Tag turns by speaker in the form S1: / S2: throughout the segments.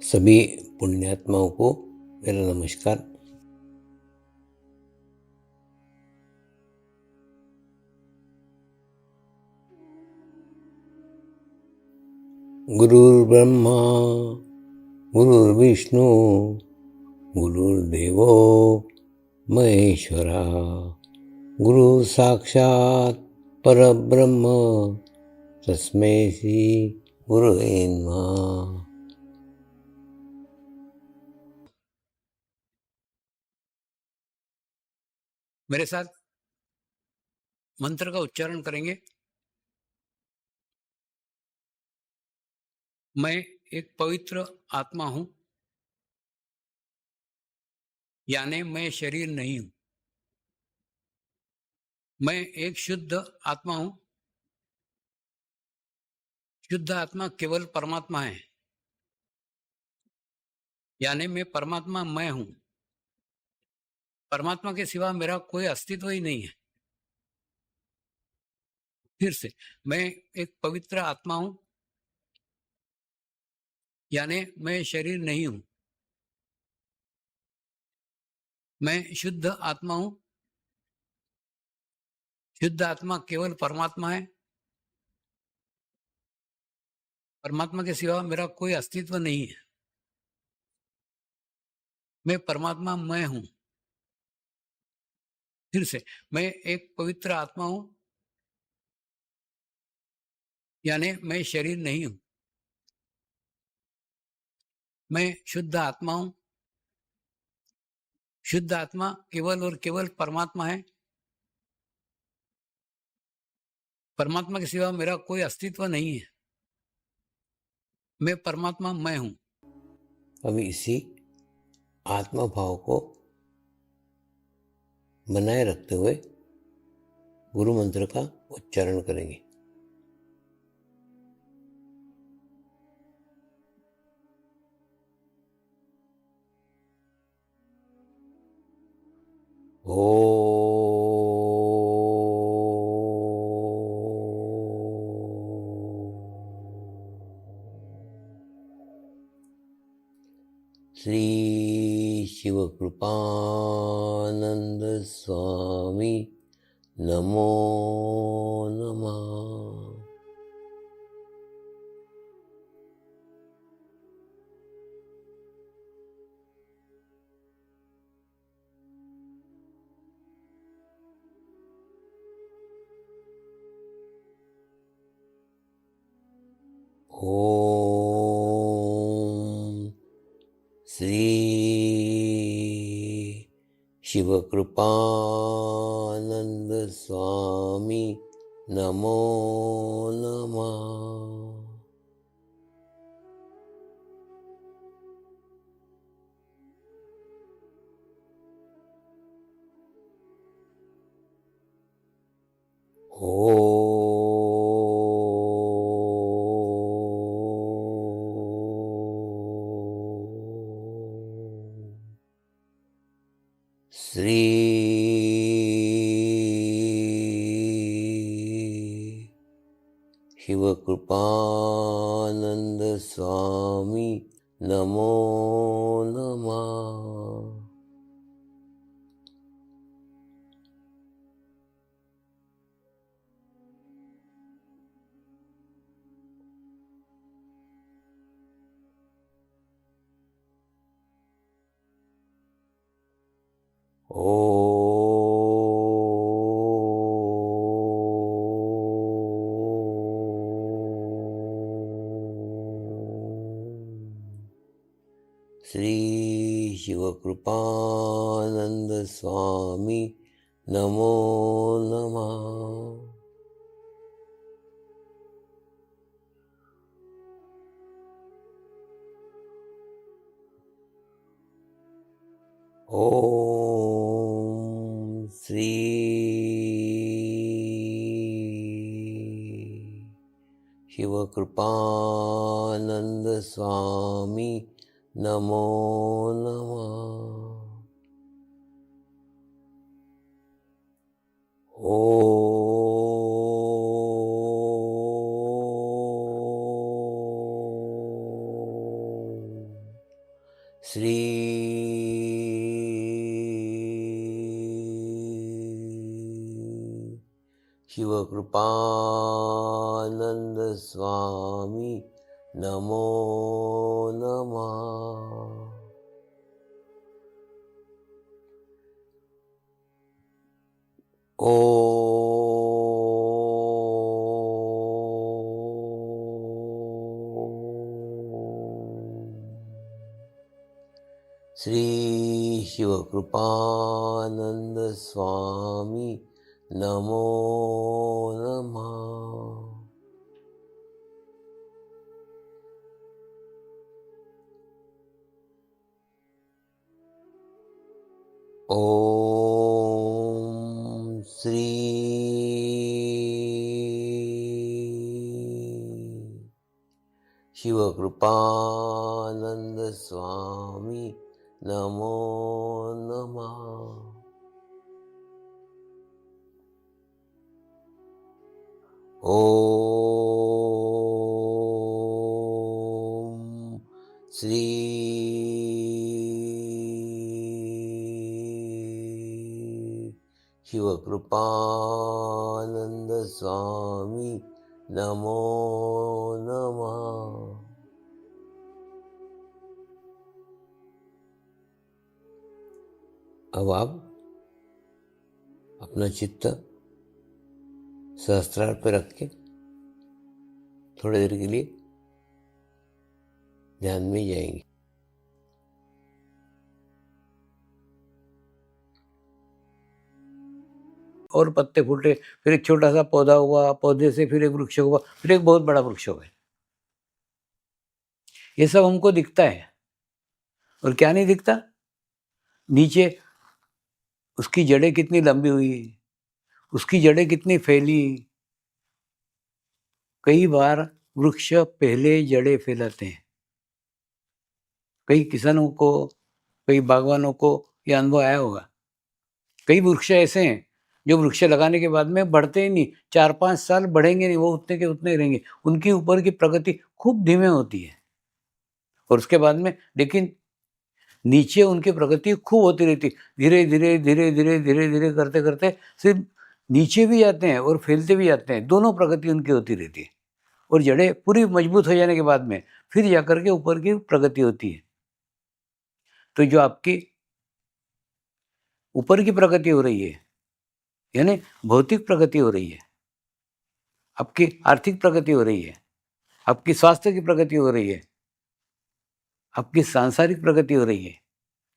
S1: सभी पुण्यात्माओं को मेरा नमस्कार। गुरुर्ब्रह्मा गुरुर्विष्णु गुरुर्देवो महेश्वरा, गुरु साक्षात परब्रह्म तस्मै श्री गुरुवे नमः। मेरे साथ मंत्र का उच्चारण करेंगे। मैं एक पवित्र आत्मा हूं, यानी मैं शरीर नहीं हूं। मैं एक शुद्ध आत्मा हूं। शुद्ध आत्मा केवल परमात्मा है, यानी मैं परमात्मा मैं हूं। परमात्मा के सिवा मेरा कोई अस्तित्व ही नहीं है। फिर से, मैं एक पवित्र आत्मा हूं, यानी मैं शरीर नहीं हूं। मैं शुद्ध आत्मा हूं। शुद्ध आत्मा केवल परमात्मा है। परमात्मा के सिवा मेरा कोई अस्तित्व नहीं है। मैं परमात्मा मैं हूं। फिर से, मैं एक पवित्र आत्मा हूं, यानी मैं शरीर नहीं हूं। मैं शुद्ध आत्मा हूं। शुद्ध आत्मा केवल और केवल परमात्मा है। परमात्मा के सिवा मेरा कोई अस्तित्व नहीं है। मैं परमात्मा मैं हूं। अभी इसी आत्मा भाव को बनाए रखते हुए गुरु मंत्र का उच्चारण करेंगे। श्री शिवकृपानंद स्वामी नमो नमः। ओम श्री शिवकृपानंद स्वामी नमो नमः। श्री शिवकृपानंद स्वामी नमो नमः। श्री शिवकृपानंद स्वामी नमो नमः। ओम श्री शिवकृपानंद स्वामी नमो नमः। शिवकृपानंद स्वामी नमो नमः। श्री शिवकृपानंद स्वामी नमो नमः। ओम श्री शिवकृपानंद स्वामी नमो नमः। ओम श्री शिवकृपानंद स्वामी नमो नमः। अब आप अपना चित्त सहस्त्रार पर रख के थोड़ी देर के लिए ध्यान में जाएंगे। और पत्ते फूटे, फिर एक छोटा सा पौधा हुआ, पौधे से फिर एक वृक्ष हुआ, फिर एक बहुत बड़ा वृक्ष हो गया। ये सब हमको दिखता है, और क्या नहीं दिखता? नीचे उसकी जड़ें कितनी लंबी हुई, उसकी जड़ें कितनी फैली। कई बार वृक्ष पहले जड़ें फैलाते हैं। कई किसानों को, कई बागवानों को यह अनुभव आया होगा। कई वृक्ष ऐसे हैं जो वृक्ष लगाने के बाद में बढ़ते ही नहीं, 4-5 साल बढ़ेंगे नहीं, वो उतने के उतने रहेंगे। उनकी ऊपर की प्रगति खूब धीमे होती है, और उसके बाद में लेकिन नीचे उनकी प्रगति खूब होती रहती। धीरे धीरे धीरे धीरे धीरे धीरे करते करते सिर्फ नीचे भी जाते हैं और फैलते भी जाते हैं। दोनों प्रगति उनकी होती रहती है, और जड़ें पूरी मजबूत हो जाने के बाद में फिर जाकर के ऊपर की प्रगति होती है। तो जो आपकी ऊपर की प्रगति हो रही है, यानी भौतिक प्रगति हो रही है, आपकी आर्थिक प्रगति हो रही है, आपकी स्वास्थ्य की प्रगति हो रही है, आपकी सांसारिक प्रगति हो रही है,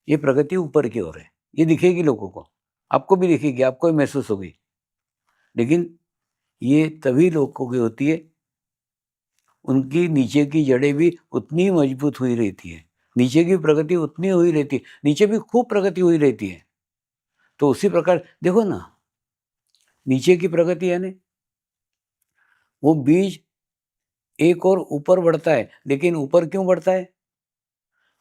S1: ये प्रगति ऊपर की ओर है। ये दिखेगी लोगों को, आपको भी दिखेगी, आपको भी महसूस होगी। लेकिन ये तभी लोगों की होती है, उनकी नीचे की जड़ें भी उतनी मजबूत हुई रहती है, नीचे की प्रगति उतनी हुई रहती है, नीचे भी खूब प्रगति हुई रहती है। तो उसी प्रकार देखो ना, नीचे की प्रगति यानी वो बीज एक और ऊपर बढ़ता है। लेकिन ऊपर क्यों बढ़ता है?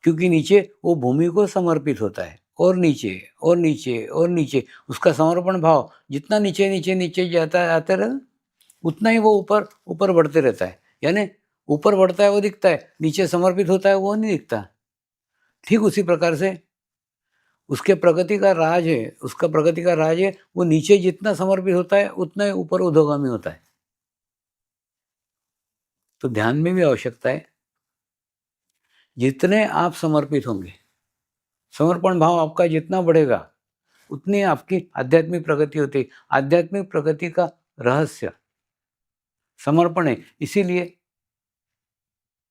S1: क्योंकि नीचे वो भूमि को समर्पित होता है, और नीचे और नीचे और नीचे उसका समर्पण भाव जितना नीचे नीचे नीचे जाता है, आते रहता, उतना ही वो ऊपर ऊपर बढ़ते रहता है। यानी ऊपर बढ़ता है वो दिखता है, नीचे समर्पित होता है वो नहीं दिखता। ठीक उसी प्रकार से उसके प्रगति का राज है, उसका प्रगति का राज है, वो नीचे जितना समर्पित होता है उतना ही ऊपर ऊर्ध्वगामी होता है। तो ध्यान में भी आवश्यकता है, जितने आप समर्पित होंगे, समर्पण भाव आपका जितना बढ़ेगा, उतनी आपकी आध्यात्मिक प्रगति होती है। आध्यात्मिक प्रगति का रहस्य समर्पण है, इसीलिए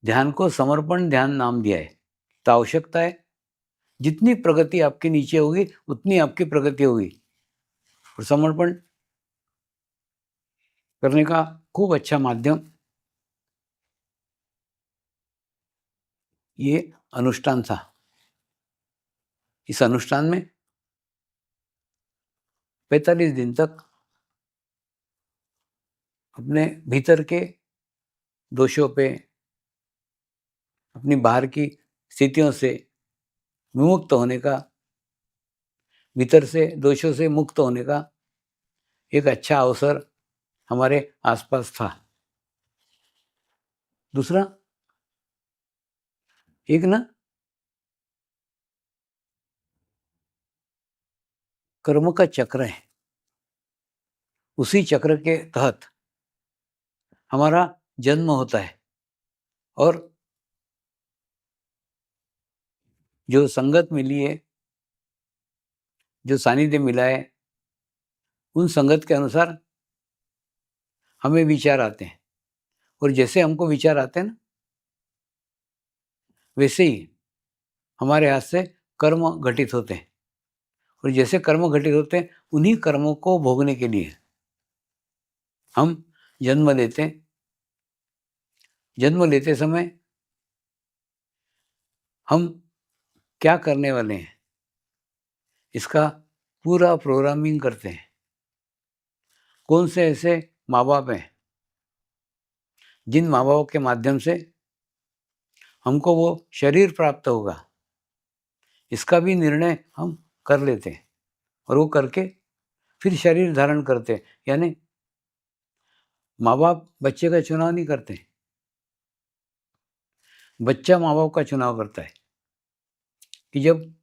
S1: ध्यान को समर्पण ध्यान नाम दिया है। तो आवश्यकता है, जितनी प्रगति आपकी नीचे होगी उतनी आपकी प्रगति होगी। और समर्पण करने का खूब अच्छा माध्यम ये अनुष्ठान था। इस अनुष्ठान में 45 दिन तक अपने भीतर के दोषों पे, अपनी बाहर की स्थितियों से विमुक्त होने का, भीतर से दोषों से मुक्त होने का एक अच्छा अवसर हमारे आसपास था। दूसरा, एक ना कर्म का चक्र है, उसी चक्र के तहत हमारा जन्म होता है और जो संगत मिली है, जो सानिध्य मिला है, उन संगत के अनुसार हमें विचार आते हैं और जैसे हमको विचार आते हैं ना, वैसे ही हमारे हाथ से कर्म घटित होते हैं और जैसे कर्म घटित होते हैं, उन्हीं कर्मों को भोगने के लिए हम जन्म लेते हैं। जन्म लेते समय हम क्या करने वाले हैं, इसका पूरा प्रोग्रामिंग करते हैं। कौन से ऐसे माँ-बाप हैं, जिन माँ-बाप के माध्यम से हमको वो शरीर प्राप्त होगा, इसका भी निर्णय हम कर लेते हैं और वो करके फिर शरीर धारण करते हैं। यानी माँ-बाप बच्चे का चुनाव नहीं करते, बच्चा माँ-बाप का चुनाव करता है कि जब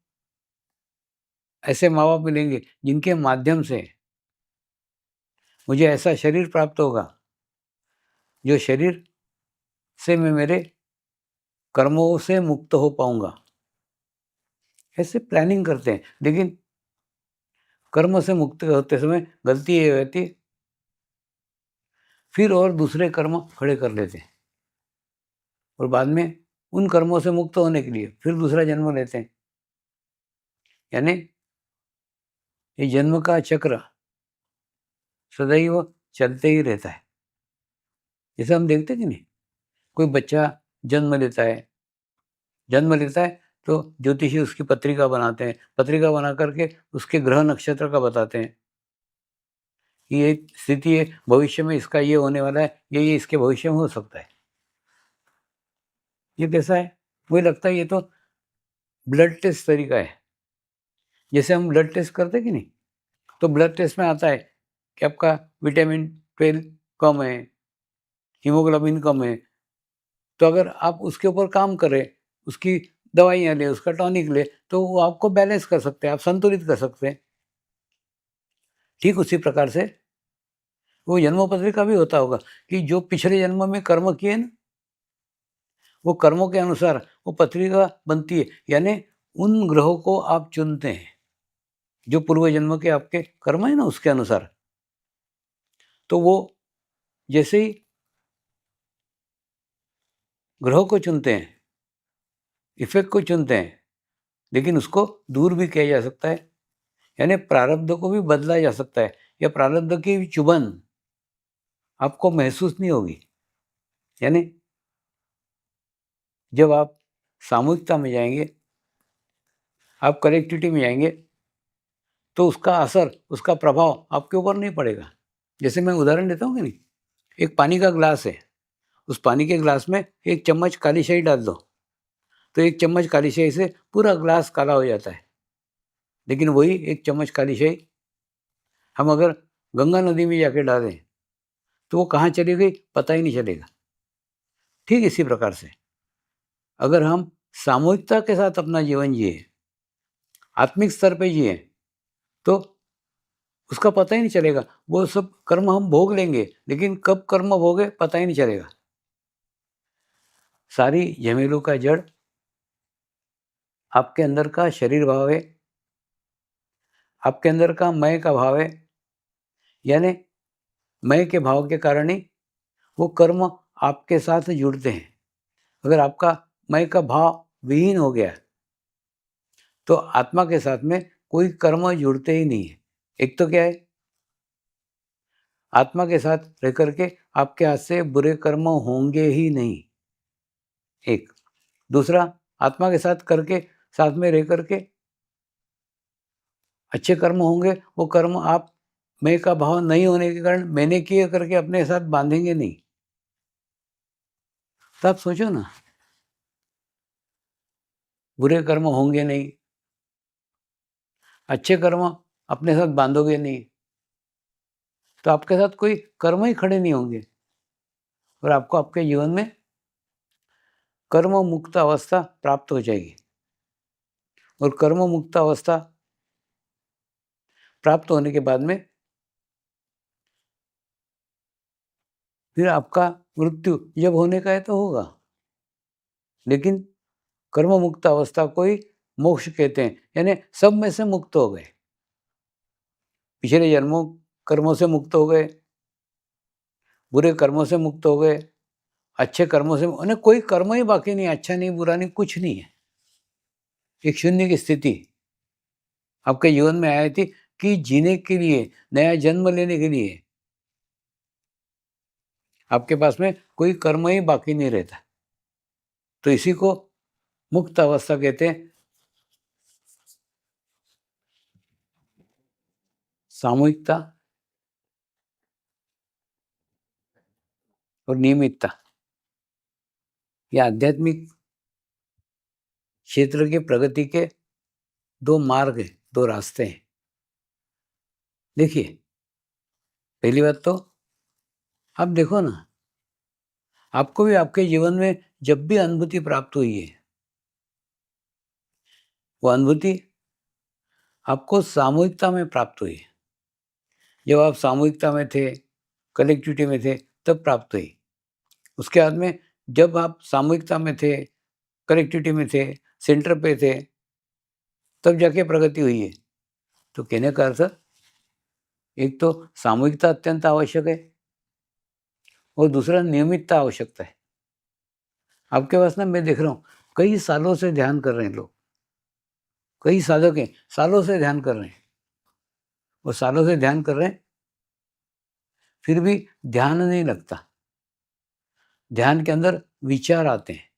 S1: ऐसे माँ-बाप मिलेंगे जिनके माध्यम से मुझे ऐसा शरीर प्राप्त होगा, जो शरीर से मैं मेरे कर्मों से मुक्त हो पाऊँगा। ऐसे प्लानिंग करते हैं, लेकिन कर्म से मुक्त होते समय गलती ये रहती है, फिर और दूसरे कर्म खड़े कर लेते हैं और बाद में उन कर्मों से मुक्त होने के लिए फिर दूसरा जन्म लेते हैं। यानी ये जन्म का चक्र सदैव चलते ही रहता है। जैसे हम देखते हैं कि नहीं, कोई बच्चा जन्म लेता है, तो ज्योतिषी उसकी पत्रिका बनाते हैं, पत्रिका बना करके उसके ग्रह नक्षत्र का बताते हैं कि ये स्थिति है, भविष्य में इसका ये होने वाला है, ये इसके भविष्य में हो सकता है। ये कैसा है? मुझे लगता है ये तो ब्लड टेस्ट तरीका है। जैसे हम ब्लड टेस्ट करते हैं कि नहीं, तो ब्लड टेस्ट में आता है कि आपका विटामिन 12 कम है, हीमोग्लोबिन कम है। तो अगर आप उसके ऊपर काम करें, उसकी दवाइयाँ लें, उसका टॉनिक लें, तो वो आपको बैलेंस कर सकते हैं, आप संतुलित कर सकते हैं। ठीक उसी प्रकार से वो जन्म पत्रिका भी होता होगा कि जो पिछले जन्म में कर्म किए ना, वो कर्मों के अनुसार वो पत्रिका बनती है। यानी उन ग्रहों को आप चुनते हैं, जो पूर्व जन्म के आपके कर्म है ना, उसके अनुसार। तो वो जैसे ही ग्रहों को चुनते हैं, इफ़ेक्ट को चुनते हैं, लेकिन उसको दूर भी किया जा सकता है। यानी प्रारब्ध को भी बदला जा सकता है या प्रारब्ध की चुभन आपको महसूस नहीं होगी। यानी जब आप सामूहिकता में जाएँगे, आप कलेक्टिविटी में जाएँगे, तो उसका असर, उसका प्रभाव आपके ऊपर नहीं पड़ेगा। जैसे मैं उदाहरण देता हूँ कि नहीं, एक पानी का ग्लास है, उस पानी के ग्लास में 1 चम्मच काली शाही डाल दो, तो 1 चम्मच काली शाही से पूरा ग्लास काला हो जाता है। लेकिन वही 1 चम्मच काली शाही हम अगर गंगा नदी में जाके डालें, तो वो कहाँ चली गई पता ही नहीं चलेगा। ठीक इसी प्रकार से अगर हम सामूहिकता के साथ अपना जीवन जिए, आत्मिक स्तर पे जिए, तो उसका पता ही नहीं चलेगा। वो सब कर्म हम भोग लेंगे, लेकिन कब कर्म भोगे पता ही नहीं चलेगा। सारी झमेलों का जड़ आपके अंदर का शरीर भाव है, आपके अंदर का मैं का भाव है। यानी मैं के भाव के कारण ही वो कर्म आपके साथ जुड़ते हैं। अगर आपका मैं का भाव विहीन हो गया, तो आत्मा के साथ में कोई कर्म जुड़ते ही नहीं है। एक तो क्या है, आत्मा के साथ रह करके आपके हाथ से बुरे कर्म होंगे ही नहीं, एक। दूसरा, आत्मा के साथ करके, साथ में रह करके अच्छे कर्म होंगे, वो कर्म आप मैं का भाव नहीं होने के कारण मैंने किए करके अपने साथ बांधेंगे नहीं। तो आप सोचो ना, बुरे कर्म होंगे नहीं, अच्छे कर्म अपने साथ बांधोगे नहीं, तो आपके साथ कोई कर्म ही खड़े नहीं होंगे और आपको आपके जीवन में कर्म मुक्त अवस्था प्राप्त हो जाएगी। और कर्म मुक्त अवस्था प्राप्त होने के बाद में फिर आपका मृत्यु जब होने का है तो होगा, लेकिन कर्म मुक्त अवस्था को ही मोक्ष कहते हैं, यानी सब में से मुक्त हो गए। पिछले जन्मों कर्मों से मुक्त हो गए, बुरे कर्मों से मुक्त हो गए, अच्छे कर्मों से, उन्हें कोई कर्म ही बाकी नहीं, अच्छा नहीं, बुरा नहीं, कुछ नहीं है। एक शून्य की स्थिति आपके जीवन में आई थी कि जीने के लिए, नया जन्म लेने के लिए आपके पास में कोई कर्म ही बाकी नहीं रहता। तो इसी को मुक्त अवस्था कहते हैं। सामूहिकता और नियमितता, ये आध्यात्मिक क्षेत्र की प्रगति के दो मार्ग हैं, दो रास्ते हैं। देखिए, पहली बात तो आप देखो ना, आपको भी आपके जीवन में जब भी अनुभूति प्राप्त हुई है, वो अनुभूति आपको सामूहिकता में प्राप्त हुई है। जब आप सामूहिकता में थे, कलेक्टिविटी में थे, तब प्राप्त हुई। उसके बाद में जब आप सामूहिकता में थे, कलेक्टिविटी में थे, सेंटर पे थे, तब जाके प्रगति हुई है। तो कहने का अर्थ, एक तो सामूहिकता अत्यंत आवश्यक है और दूसरा नियमितता आवश्यकता है। आपके पास ना, मैं देख रहा हूँ कई सालों से ध्यान कर रहे हैं लोग, कई साधक हैं, सालों से ध्यान कर रहे हैं, वो सालों से ध्यान कर रहे हैं, फिर भी ध्यान नहीं लगता। ध्यान के अंदर विचार आते हैं।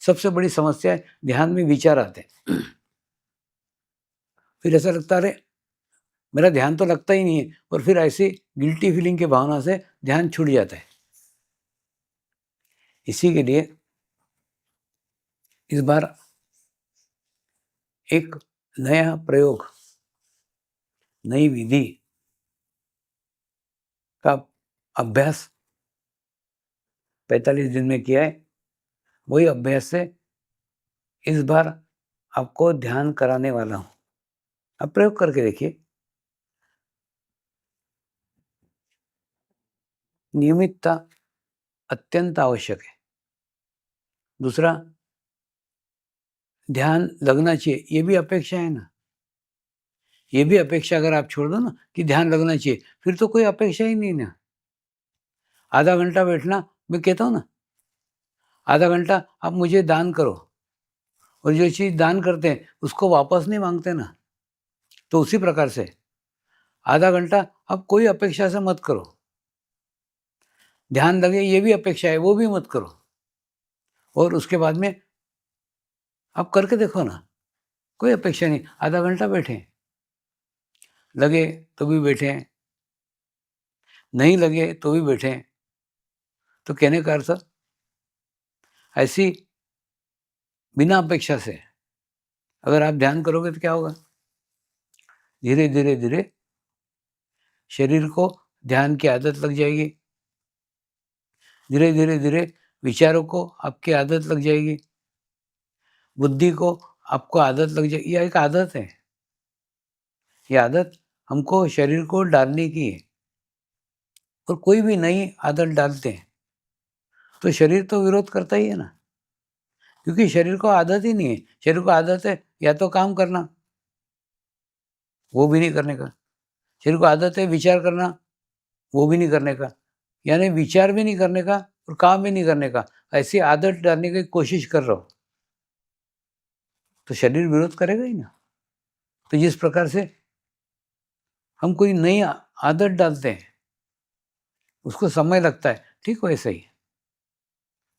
S1: सबसे बड़ी समस्या है, ध्यान में विचार आते हैं। फिर ऐसा लगता है, मेरा ध्यान तो लगता ही नहीं है, और फिर ऐसी गिल्टी फीलिंग की भावना से ध्यान छूट जाता है। इसी के लिए इस बार एक नया प्रयोग, नई विधि का अभ्यास 45 दिन में किया है। वही अभ्यास से इस बार आपको ध्यान कराने वाला हूं। आप प्रयोग करके देखिए। नियमितता अत्यंत आवश्यक है। दूसरा, ध्यान लगना चाहिए, ये भी अपेक्षा है ना। ये भी अपेक्षा अगर आप छोड़ दो ना कि ध्यान लगना चाहिए, फिर तो कोई अपेक्षा ही नहीं ना। आधा घंटा बैठना, मैं कहता हूँ ना, आधा घंटा आप मुझे दान करो, और जो चीज़ दान करते हैं उसको वापस नहीं मांगते ना। तो उसी प्रकार से आधा घंटा आप कोई अपेक्षा से मत करो। ध्यान लगे, ये भी अपेक्षा है, वो भी मत करो। और उसके बाद में आप करके देखो ना, कोई अपेक्षा नहीं, आधा घंटा बैठें, लगे तो भी बैठें, नहीं लगे तो भी बैठें। तो कहने का अर्थ, ऐसी बिना अपेक्षा से अगर आप ध्यान करोगे तो क्या होगा, धीरे धीरे धीरे शरीर को ध्यान की आदत लग जाएगी, धीरे धीरे धीरे विचारों को आपकी आदत लग जाएगी, बुद्धि को आपको आदत लग जाएगी। यह एक आदत है, ये आदत हमको शरीर को डालने की है। और कोई भी नई आदत डालते हैं तो शरीर तो विरोध करता ही है ना, क्योंकि शरीर को आदत ही नहीं है। शरीर को आदत है या तो काम करना, वो भी नहीं करने का। शरीर को आदत है विचार करना, वो भी नहीं करने का। यानी विचार भी नहीं करने का और काम भी नहीं करने का, ऐसी आदत डालने की कोशिश कर रहा हो तो शरीर विरोध करेगा ही ना। तो जिस प्रकार से हम कोई नई आदत डालते हैं, उसको समय लगता है, ठीक वैसे ही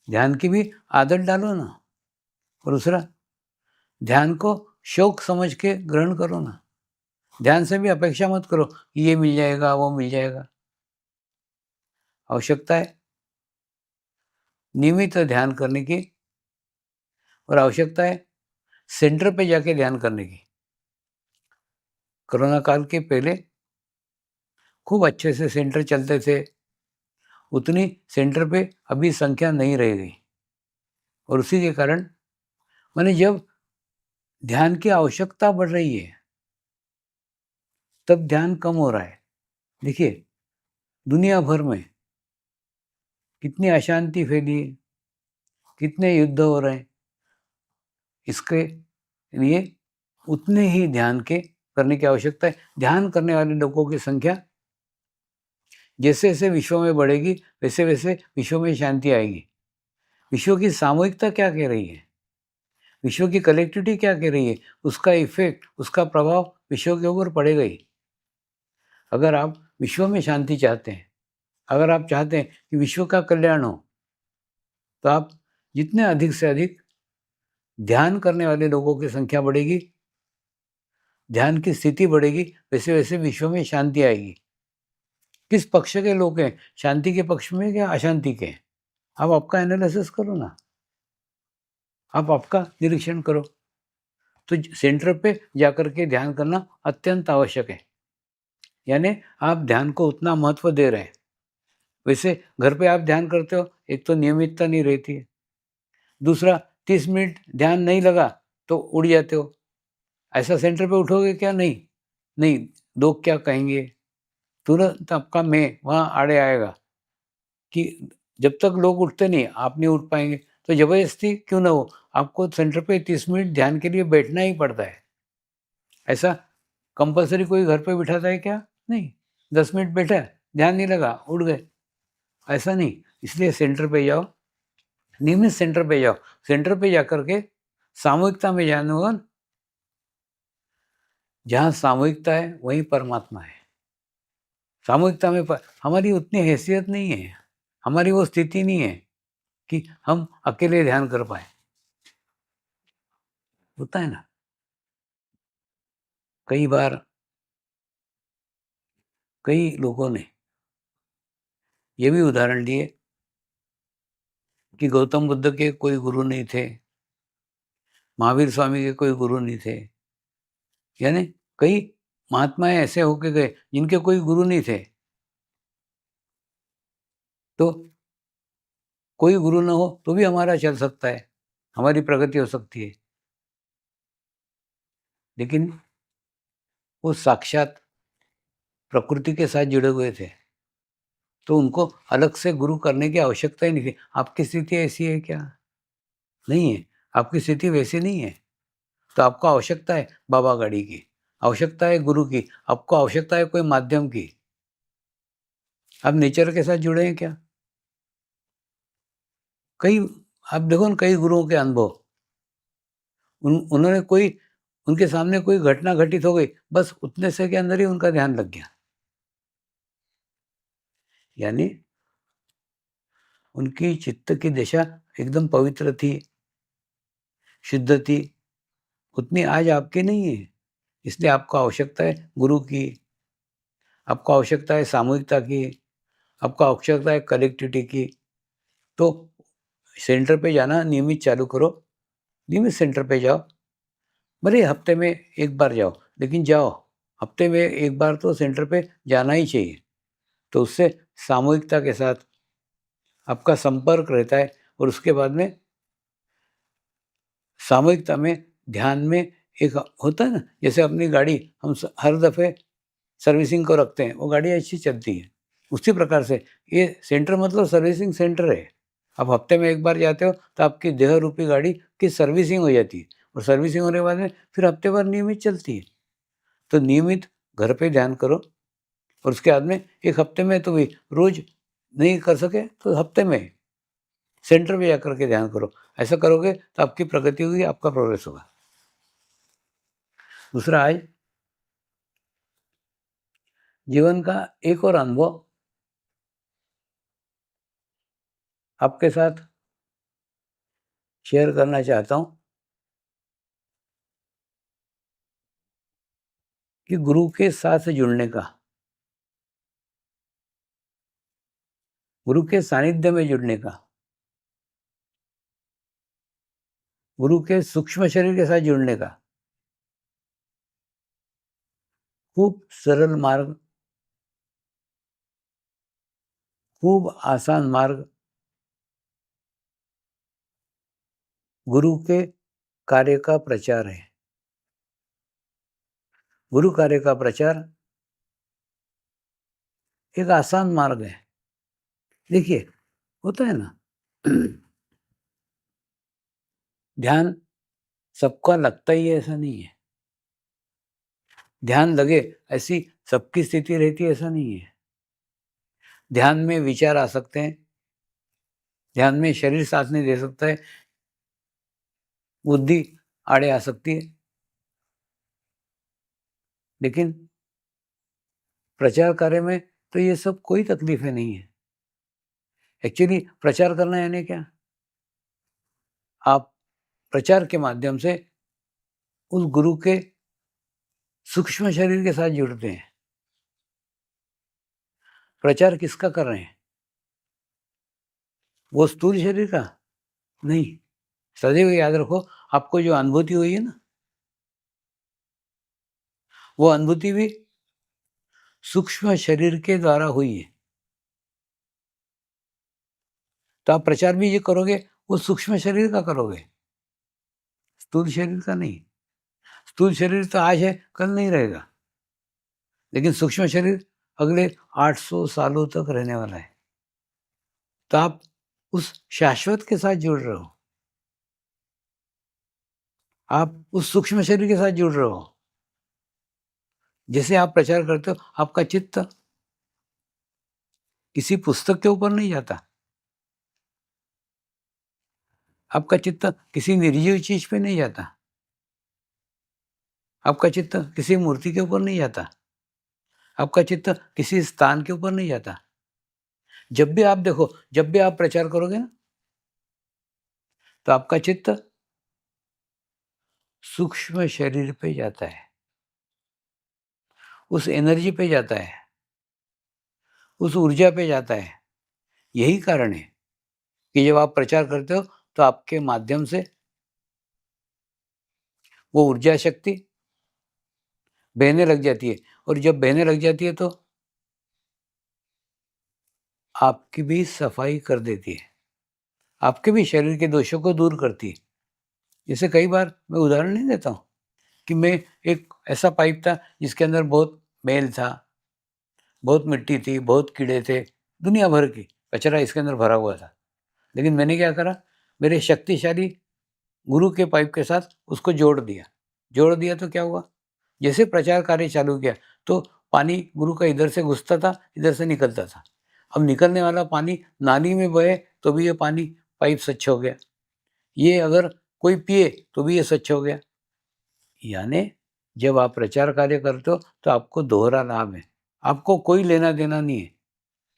S1: ध्यान की भी आदत डालो ना। और दूसरा, ध्यान को शौक समझ के ग्रहण करो ना। ध्यान से भी अपेक्षा मत करो कि ये मिल जाएगा, वो मिल जाएगा। आवश्यकता है नियमित ध्यान करने की, और आवश्यकता है सेंटर पे जाके ध्यान करने की। कोरोना काल के पहले खूब अच्छे से सेंटर चलते थे, उतनी सेंटर पे अभी संख्या नहीं रह गई। और उसी के कारण मैंने, जब ध्यान की आवश्यकता बढ़ रही है तब ध्यान कम हो रहा है। देखिए, दुनिया भर में कितनी अशांति फैली है, कितने युद्ध हो रहे हैं, इसके लिए उतने ही ध्यान के करने की आवश्यकता है। ध्यान करने वाले लोगों की संख्या जैसे जैसे विश्व में बढ़ेगी वैसे वैसे विश्व में शांति आएगी। विश्व की सामूहिकता क्या कह रही है, विश्व की कलेक्टिविटी क्या कह रही है, उसका इफेक्ट, उसका प्रभाव विश्व के ऊपर पड़ेगा ही। अगर आप विश्व में शांति चाहते हैं, अगर आप चाहते हैं कि विश्व का कल्याण हो, तो आप जितने अधिक से अधिक ध्यान करने वाले लोगों की संख्या बढ़ेगी, ध्यान की स्थिति बढ़ेगी, वैसे वैसे विश्व में शांति आएगी। किस पक्ष के लोग हैं, शांति के पक्ष में या अशांति के? आप आपका एनालिसिस करो ना, आप आपका निरीक्षण करो। तो सेंटर पे जाकर के ध्यान करना अत्यंत आवश्यक है। यानी आप ध्यान को उतना महत्व दे रहे हैं। वैसे घर पे आप ध्यान करते हो, एक तो नियमितता नहीं रहती है, दूसरा 30 मिनट ध्यान नहीं लगा तो उड़ जाते हो। ऐसा सेंटर पे उठोगे क्या? नहीं, नहीं, लोग क्या कहेंगे? तुरंत आपका मैं वहाँ आड़े आएगा कि जब तक लोग उठते नहीं, आप नहीं उठ पाएँगे। तो ज़बरदस्ती क्यों ना हो, आपको सेंटर पे 30 मिनट ध्यान के लिए बैठना ही पड़ता है। ऐसा कंपल्सरी कोई घर पे बिठाता है क्या? नहीं। 10 मिनट बैठा, ध्यान नहीं लगा, उठ गए, ऐसा नहीं। इसलिए सेंटर पे जाओ, नियमित सेंटर पे जाओ। सेंटर पे जाकर के सामूहिकता में जाना होगा। जहाँ सामूहिकता है, वहीं परमात्मा है। सामूहिकता में हमारी उतनी हैसियत नहीं है, हमारी वो स्थिति नहीं है कि हम अकेले ध्यान कर पाएँ। होता है ना, कई बार कई लोगों ने ये भी उदाहरण दिए कि गौतम बुद्ध के कोई गुरु नहीं थे, महावीर स्वामी के कोई गुरु नहीं थे। यानी कई महात्माएँ ऐसे होके गए जिनके कोई गुरु नहीं थे। तो कोई गुरु ना हो तो भी हमारा चल सकता है, हमारी प्रगति हो सकती है। लेकिन वो साक्षात प्रकृति के साथ जुड़े हुए थे, तो उनको अलग से गुरु करने की आवश्यकता ही नहीं थी। आपकी स्थिति ऐसी है क्या? नहीं है, आपकी स्थिति वैसी नहीं है। तो आपको आवश्यकता है बाबा गाड़ी की, आवश्यकता है गुरु की, आपको आवश्यकता है कोई माध्यम की। आप नेचर के साथ जुड़े हैं क्या? कई आप देखो ना, कई गुरुओं के अनुभव, उन्होंने कोई, उनके सामने कोई घटना घटित हो गई, बस उतने से के अंदर ही उनका ध्यान लग गया। यानी उनकी चित्त की दिशा एकदम पवित्र थी, शुद्ध थी। उतनी आज आपकी नहीं है। इसलिए आपको आवश्यकता है गुरु की, आपको आवश्यकता है सामूहिकता की, आपको आवश्यकता है कलेक्टिविटी की। तो सेंटर पे जाना नियमित चालू करो, नियमित सेंटर पे जाओ। भले हफ्ते में 1 बार जाओ, लेकिन जाओ। हफ्ते में 1 बार तो सेंटर पे जाना ही चाहिए। तो उससे सामूहिकता के साथ आपका संपर्क रहता है और उसके बाद में सामूहिकता में, ध्यान में एक होता है ना, जैसे अपनी गाड़ी हम हर दफ़े सर्विसिंग को रखते हैं, वो गाड़ी अच्छी चलती है। उसी प्रकार से ये सेंटर मतलब सर्विसिंग सेंटर है। आप हफ्ते में 1 बार जाते हो तो आपकी देह रूपी गाड़ी की सर्विसिंग हो जाती है और सर्विसिंग होने के बाद में फिर हफ्ते भर नियमित चलती है। तो नियमित घर पे ध्यान करो और उसके बाद में 1 हफ्ते में तो भी रोज़ नहीं कर सके तो हफ्ते में सेंटर पे जाकर के ध्यान करो। ऐसा करोगे तो आपकी प्रगति होगी, आपका प्रोग्रेस होगा। दूसरा आज जीवन का एक और अनुभव आपके साथ शेयर करना चाहता हूँ कि गुरु के साथ जुड़ने का, गुरु के सानिध्य में जुड़ने का, गुरु के सूक्ष्म शरीर के साथ जुड़ने का खूब सरल मार्ग, खूब आसान मार्ग गुरु के कार्य का प्रचार है। गुरु कार्य का प्रचार एक आसान मार्ग है। देखिए, होता है ना। ध्यान सबका लगता ही है ऐसा नहीं है। ध्यान लगे ऐसी सबकी स्थिति रहती है ऐसा नहीं है। ध्यान में विचार आ सकते हैं, ध्यान में शरीर साथ नहीं दे सकता है, बुद्धि आड़े आ सकती है। लेकिन प्रचार कार्य में तो ये सब कोई तकलीफें नहीं है। एक्चुअली प्रचार करना यानी क्या? आप प्रचार के माध्यम से उस गुरु के सूक्ष्म शरीर के साथ जुड़ते हैं। प्रचार किसका कर रहे हैं? वो स्थूल शरीर का? नहीं। सदैव याद रखो, आपको जो अनुभूति हुई है ना, वो अनुभूति भी सूक्ष्म शरीर के द्वारा हुई है। तो आप प्रचार भी ये करोगे, वो सूक्ष्म शरीर का करोगे, स्थूल शरीर का नहीं। स्थूल शरीर तो आज है, कल नहीं रहेगा। लेकिन सूक्ष्म शरीर अगले 800 सालों तक रहने वाला है। तो आप उस शाश्वत के साथ जुड़ रहे हो। आप उस सूक्ष्म शरीर के साथ जुड़ रहे हो। जैसे आप प्रचार करते हो, आपका चित्त किसी पुस्तक के ऊपर नहीं जाता। आपका चित्त किसी निर्जीव चीज पे नहीं जाता। आपका चित्त किसी मूर्ति के ऊपर नहीं जाता। आपका चित्त किसी स्थान के ऊपर नहीं जाता। जब भी आप देखो, जब भी आप प्रचार करोगे ना, तो आपका चित्त सूक्ष्म शरीर पे जाता है, उस एनर्जी पे जाता है, उस ऊर्जा पे जाता है। यही कारण है कि जब आप प्रचार करते हो तो आपके माध्यम से वो ऊर्जा शक्ति बहने लग जाती है, और जब बहने लग जाती है तो आपकी भी सफाई कर देती है, आपके भी शरीर के दोषों को दूर करती है। जैसे कई बार मैं उदाहरण नहीं देता हूँ कि मैं एक ऐसा पाइप था जिसके अंदर बहुत मैल था, बहुत मिट्टी थी, बहुत कीड़े थे, दुनिया भर की कचरा इसके अंदर भरा हुआ था। लेकिन मैंने क्या करा, मेरे शक्तिशाली गुरु के पाइप के साथ उसको जोड़ दिया। जोड़ दिया तो क्या हुआ, जैसे प्रचार कार्य चालू किया तो पानी गुरु का इधर से घुसता था, इधर से निकलता था। अब निकलने वाला पानी नाली में बहे तो भी ये पानी पाइप स्वच्छ हो गया, ये अगर कोई पिए तो भी ये स्वच्छ हो गया। यानी जब आप प्रचार कार्य करते हो तो आपको दोहरा लाभ है। आपको कोई लेना देना नहीं है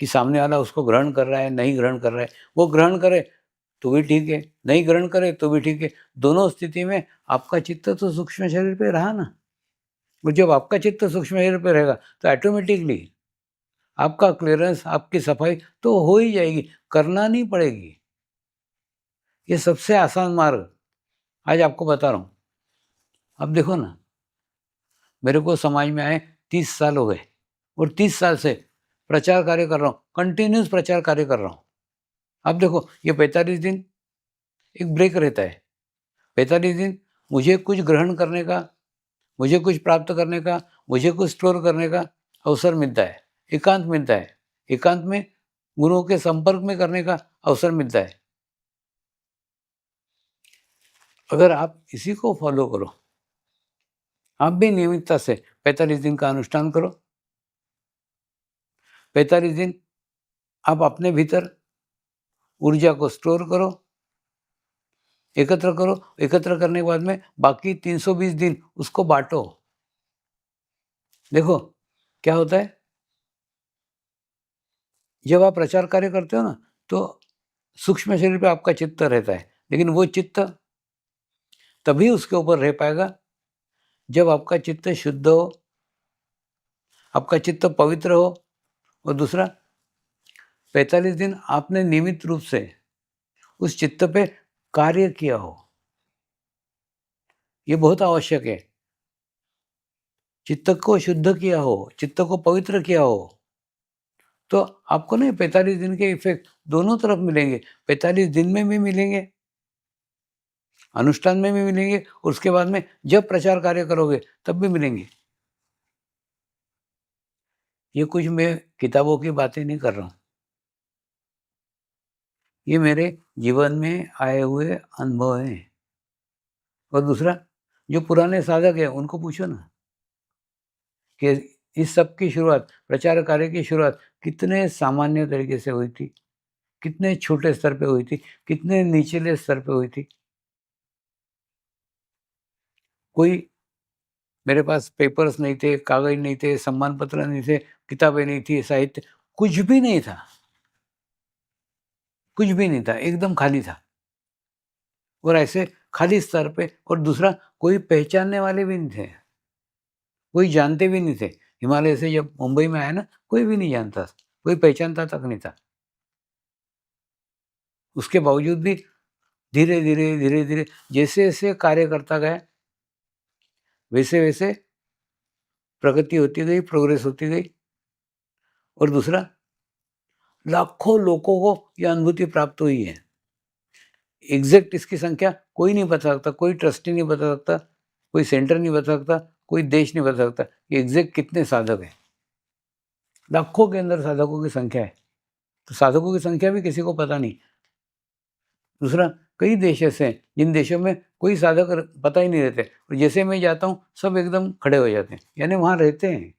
S1: कि सामने वाला उसको ग्रहण कर रहा है, नहीं ग्रहण कर रहा है। वो ग्रहण करे तो भी ठीक है, नहीं ग्रहण करे तो भी ठीक है। दोनों स्थिति में आपका चित्त तो सूक्ष्म शरीर पे रहा ना। और जब आपका चित्त सूक्ष्म शरीर पे रहेगा तो ऑटोमेटिकली आपका क्लियरेंस, आपकी सफाई तो हो ही जाएगी, करना नहीं पड़ेगी। ये सबसे आसान मार्ग आज आपको बता रहा हूँ। अब देखो ना, मेरे को समाज में आए 30 साल हो गए और 30 साल से प्रचार कार्य कर रहा हूँ, कंटिन्यूस प्रचार कार्य कर रहा हूँ। अब देखो, ये 45 दिन एक ब्रेक रहता है। 45 दिन मुझे कुछ ग्रहण करने का, मुझे कुछ प्राप्त करने का, मुझे कुछ स्टोर करने का अवसर मिलता है, एकांत मिलता है। एकांत में गुरुओं के संपर्क में करने का अवसर मिलता है। अगर आप इसी को फॉलो करो, आप भी नियमितता से 45 दिन का अनुष्ठान करो। 45 दिन आप अपने भीतर ऊर्जा को स्टोर करो, एकत्र करो। एकत्र करने के बाद में बाकी 320 दिन उसको बांटो। देखो क्या होता है, जब आप प्रचार कार्य करते हो ना, तो सूक्ष्म शरीर पे आपका चित्त रहता है, लेकिन वो चित्त तभी उसके ऊपर रह पाएगा जब आपका चित्त शुद्ध हो, आपका चित्त पवित्र हो। और दूसरा, 45 दिन आपने नियमित रूप से उस चित्त पे कार्य किया हो, ये बहुत आवश्यक है। चित्त को शुद्ध किया हो, चित्त को पवित्र किया हो, तो आपको ना 45 दिन के इफेक्ट दोनों तरफ मिलेंगे। 45 दिन में भी मिलेंगे, अनुष्ठान में भी मिलेंगे, और उसके बाद में जब प्रचार कार्य करोगे तब भी मिलेंगे। ये कुछ मैं किताबों की बातें नहीं कर रहा हूँ। ये मेरे जीवन में आए हुए अनुभव हैं। और दूसरा, जो पुराने साधक हैं उनको पूछो ना कि इस सब की शुरुआत, प्रचार कार्य की शुरुआत कितने सामान्य तरीके से हुई थी, कितने छोटे स्तर पे हुई थी, कितने निचले स्तर पे हुई थी। कोई, मेरे पास पेपर्स नहीं थे, कागज़ नहीं थे, सम्मान पत्र नहीं थे, किताबें नहीं थी, साहित्य कुछ भी नहीं था, कुछ भी नहीं था, एकदम खाली था। और ऐसे खाली स्तर पे, और दूसरा, कोई पहचानने वाले भी नहीं थे, कोई जानते भी नहीं थे। हिमालय से जब मुंबई में आया ना, कोई भी नहीं जानता, कोई पहचानता तक नहीं था। उसके बावजूद भी धीरे-धीरे, धीरे-धीरे जैसे-जैसे कार्य करता गया, वैसे-वैसे प्रगति होती गई, प्रोग्रेस होती गई। और दूसरा, लाखों लोगों को ये अनुभूति प्राप्त हुई है। एग्ज़ैक्ट इसकी संख्या कोई नहीं बता सकता, कोई ट्रस्टी नहीं बता सकता, कोई सेंटर नहीं बता सकता, कोई देश नहीं बता सकता कि एग्ज़ैक्ट कितने साधक हैं। लाखों के अंदर साधकों की संख्या है। तो साधकों की संख्या भी किसी को पता नहीं। दूसरा, कई देश ऐसे हैं जिन देशों में कोई साधक पता ही नहीं रहते, और जैसे मैं जाता हूँ सब एकदम खड़े हो जाते हैं, यानी वहाँ रहते हैं,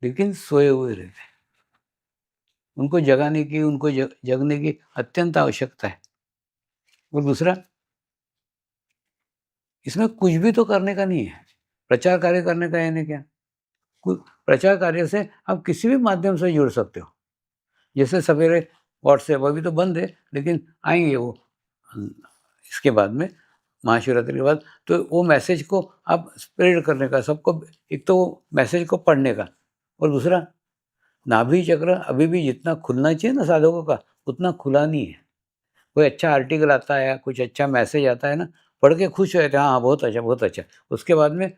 S1: लेकिन सोए हुए रहते हैं। उनको जगाने की, उनको जगने की अत्यंत आवश्यकता है। और दूसरा, इसमें कुछ भी तो करने का नहीं है, प्रचार कार्य करने का है नहीं क्या? प्रचार कार्य से आप किसी भी माध्यम से जुड़ सकते हो। जैसे सवेरे व्हाट्सएप अभी तो बंद है, लेकिन आएँगे वो इसके बाद में, महाशिवरात्रि के बाद, तो वो मैसेज को आप स्प्रेड करने का, सबको, एक तो वो मैसेज को पढ़ने का, और दूसरा, नाभि चक्र अभी भी जितना खुलना चाहिए ना साधकों का, उतना खुला नहीं है। कोई अच्छा आर्टिकल आता है, कुछ अच्छा मैसेज आता है ना, पढ़ के खुश हो जाते हैं, हाँ, बहुत अच्छा, बहुत अच्छा। उसके बाद में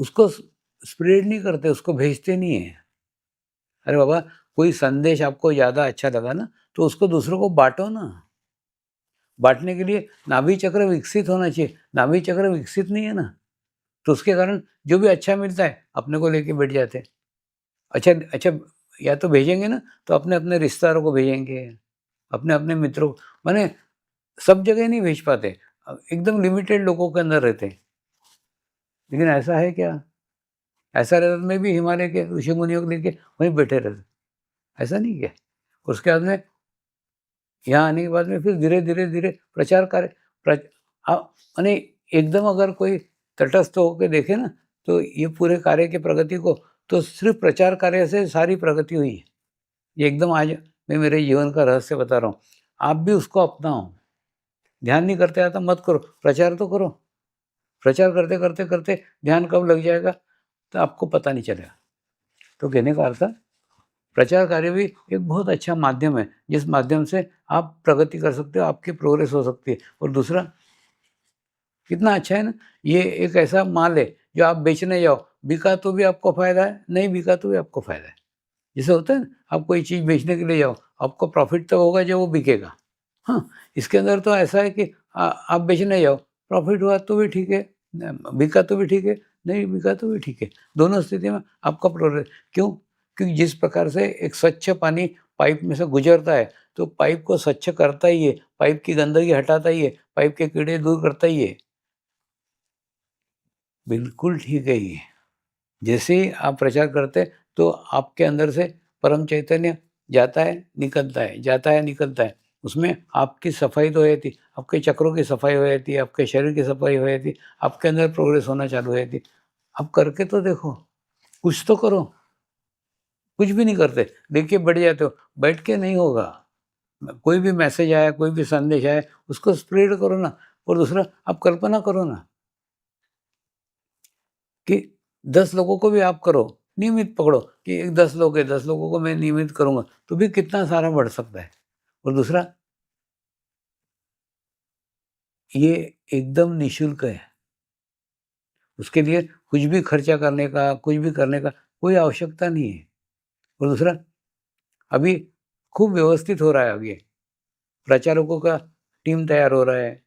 S1: उसको स्प्रेड नहीं करते, उसको भेजते नहीं हैं। अरे बाबा, कोई संदेश आपको ज़्यादा अच्छा लगा ना, तो उसको दूसरों को बाँटो ना। बाँटने के लिए नाभि चक्र विकसित होना चाहिए, नाभि चक्र विकसित नहीं है ना, तो उसके कारण जो भी अच्छा मिलता है, अपने को लेके बैठ जाते हैं। अच्छा अच्छा, या तो भेजेंगे ना, तो अपने-अपने रिश्तेदारों को भेजेंगे, अपने-अपने मित्रों, माने सब जगह नहीं भेज पाते। एकदम लिमिटेड लोगों के अंदर रहते हैं। लेकिन ऐसा है क्या? ऐसा रहता तो मैं भी हिमालय के ऋषि-मुनियों को लेके वहीं बैठे रहते। ऐसा नहीं है। उसके बाद में, यहाँ आने के बाद में फिर धीरे-धीरे प्रचार कार्य, प्रच माने एकदम अगर कोई तटस्थ होके देखे ना, तो ये पूरे कार्य की प्रगति को, तो सिर्फ़ प्रचार कार्य से सारी प्रगति हुई है। ये एकदम आज मैं मेरे जीवन का रहस्य बता रहा हूँ। आप भी उसको अपनाओ। ध्यान नहीं करते आता मत करो, प्रचार तो करो। प्रचार करते ध्यान कब लग जाएगा, तो आपको पता नहीं चलेगा। तो कहने का अर्थ है, प्रचार कार्य भी एक बहुत अच्छा माध्यम है, जिस माध्यम से आप प्रगति कर सकते हो, आपकी प्रोग्रेस हो सकती है। और दूसरा, कितना अच्छा है ना, ये एक ऐसा माल है जो आप बेचने जाओ, बिका तो भी आपको फ़ायदा है, नहीं बिका तो भी आपको फ़ायदा है। जैसे होता है ना, आप कोई चीज़ बेचने के लिए जाओ, आपको प्रॉफ़िट तब होगा जब वो बिकेगा। हाँ, इसके अंदर तो ऐसा है कि आप बेचने जाओ, प्रॉफ़िट हुआ तो भी ठीक है, बिका तो भी ठीक है, नहीं बिका तो भी ठीक है। दोनों स्थिति में आपका प्रोग्रेस, क्यों? क्योंकि जिस प्रकार से एक स्वच्छ पानी पाइप में से गुज़रता है, तो पाइप को स्वच्छ करता ही है, पाइप की गंदगी हटाता ही है, पाइप के कीड़े दूर करता ही है। बिल्कुल ठीक है ये। जैसे ही आप प्रचार करते हैं, तो आपके अंदर से परम चैतन्य जाता है, निकलता है, जाता है, निकलता है। उसमें आपकी सफाई तो हो जाती, आपके चक्रों की सफाई हो जाती है, आपके शरीर की सफाई हो जाती, आपके अंदर प्रोग्रेस होना चालू हो जाती। आप करके तो देखो, कुछ तो करो, कुछ भी नहीं करते, देख के बैठ जाते हो, बैठ के नहीं होगा। कोई भी मैसेज आया, कोई भी संदेश आया, उसको स्प्रेड करो ना। और दूसरा, आप कल्पना करो ना कि 10 लोगों को भी आप करो, नियमित पकड़ो कि एक 10 लोग हैं, 10 लोगों को मैं नियमित करूँगा, तो भी कितना सारा बढ़ सकता है। और दूसरा, ये एकदम निःशुल्क है। उसके लिए कुछ भी खर्चा करने का, कुछ भी करने का कोई आवश्यकता नहीं है। और दूसरा, अभी खूब व्यवस्थित हो रहा है अभी, प्रचारकों का टीम तैयार हो रहा है।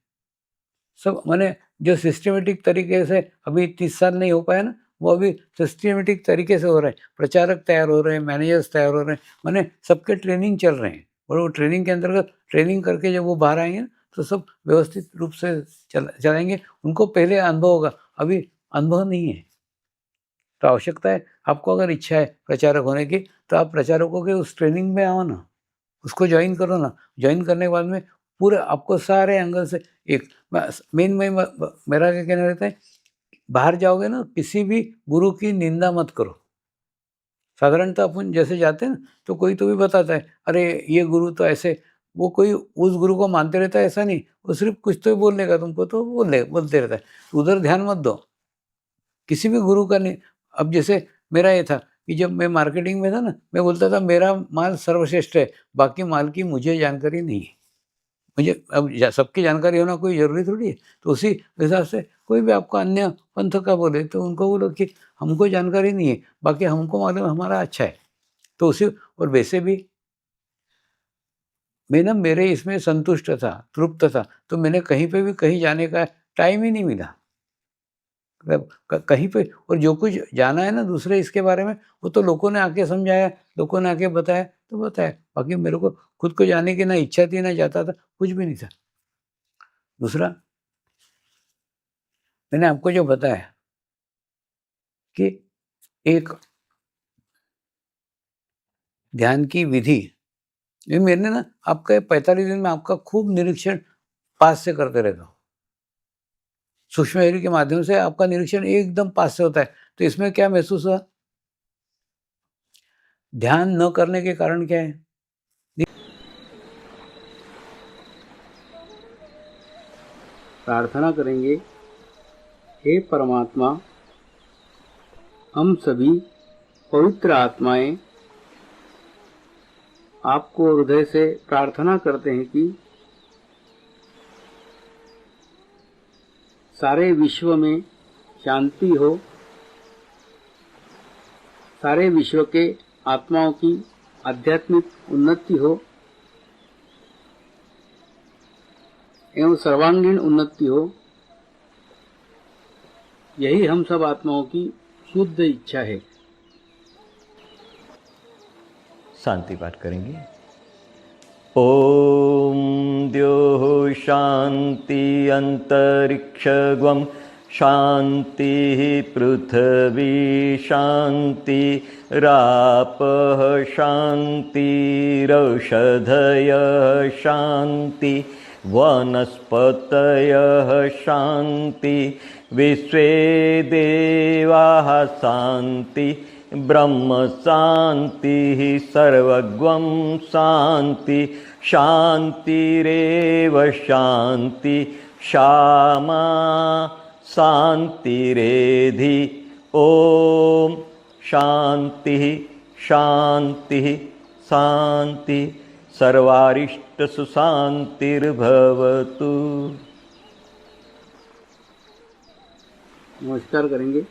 S1: सब माने जो सिस्टमैटिक तरीके से अभी 30 साल नहीं हो पाया ना, वो अभी सिस्टमेटिक तरीके से हो रहा है। प्रचारक तैयार हो रहे हैं, मैनेजर्स तैयार हो रहे हैं, माने सबके ट्रेनिंग चल रहे हैं और वो ट्रेनिंग के अंतर्गत ट्रेनिंग करके जब वो बाहर आएंगे तो सब व्यवस्थित रूप से चलाएंगे। उनको पहले अनुभव होगा, अभी अनुभव नहीं है। तो आवश्यकता है, आपको अगर इच्छा है प्रचारक होने की तो आप प्रचारकों के उस ट्रेनिंग में आओ ना, उसको ज्वाइन करो ना। ज्वाइन करने के बाद में पूरे आपको सारे एंगल से एक मेन में मेरा क्या कहना रहता है, बाहर जाओगे ना किसी भी गुरु की निंदा मत करो। साधारणतः अपन जैसे जाते हैं ना तो कोई तो भी बताता है, अरे ये गुरु तो ऐसे, वो कोई उस गुरु को मानते रहता है ऐसा नहीं, वो सिर्फ कुछ तो बोलने का तुमको तो बोलते रहता है, उधर ध्यान मत दो किसी भी गुरु का नहीं। अब जैसे मेरा ये था कि जब मैं मार्केटिंग में था ना, मैं बोलता था मेरा माल सर्वश्रेष्ठ है, बाकी माल की मुझे जानकारी नहीं है। मुझे अब सबकी जानकारी होना कोई ज़रूरी थोड़ी है। तो उसी हिसाब से कोई भी आपको अन्य पंथ का बोले तो उनको बोलो कि हमको जानकारी नहीं है, बाकी हमको मालूम है हमारा अच्छा है। तो उसी, और वैसे भी मैं ना मेरे इसमें संतुष्ट था, तृप्त था, तो मैंने कहीं पे भी कहीं जाने का टाइम ही नहीं मिला। मतलब कहीं पे, और जो कुछ जाना है ना दूसरे इसके बारे में, वो तो लोगों ने आके समझाया, लोगों ने आके बताया तो बताया। बाकी मेरे को खुद को जाने की ना इच्छा थी, ना जाता था, कुछ भी नहीं था। दूसरा, मैंने आपको जो बताया कि एक ध्यान की विधि, ये मैंने ना आपका 45 दिन में आपका खूब निरीक्षण पास से करते रहता हूँ। सूक्ष्म शरीर के माध्यम से आपका निरीक्षण एकदम पास से होता है। तो इसमें क्या महसूस हुआ? ध्यान न करने के कारण क्या है?
S2: प्रार्थना करेंगे, हे परमात्मा, हम सभी पवित्र आत्माएं आपको हृदय से प्रार्थना करते हैं कि सारे विश्व में शांति हो, सारे विश्व के आत्माओं की आध्यात्मिक उन्नति हो एवं सर्वांगीण उन्नति हो। यही हम सब आत्माओं की शुद्ध इच्छा है।
S3: शांति पाठ करेंगे। ओम द्योः शांति अंतरिक्षगम शांति पृथ्वी शांति रापः शांतिरौषधयः शांति वनस्पतयः शांति विश्वे देवाः शांति ब्रह्म शांति सर्वगं शांति शांतिरेव शांति क्षमा शांतिरेधि। ओम शांति शांति शांति सर्वारिष्ट सुशांतिर्भवतु।
S2: नमस्कार करेंगे।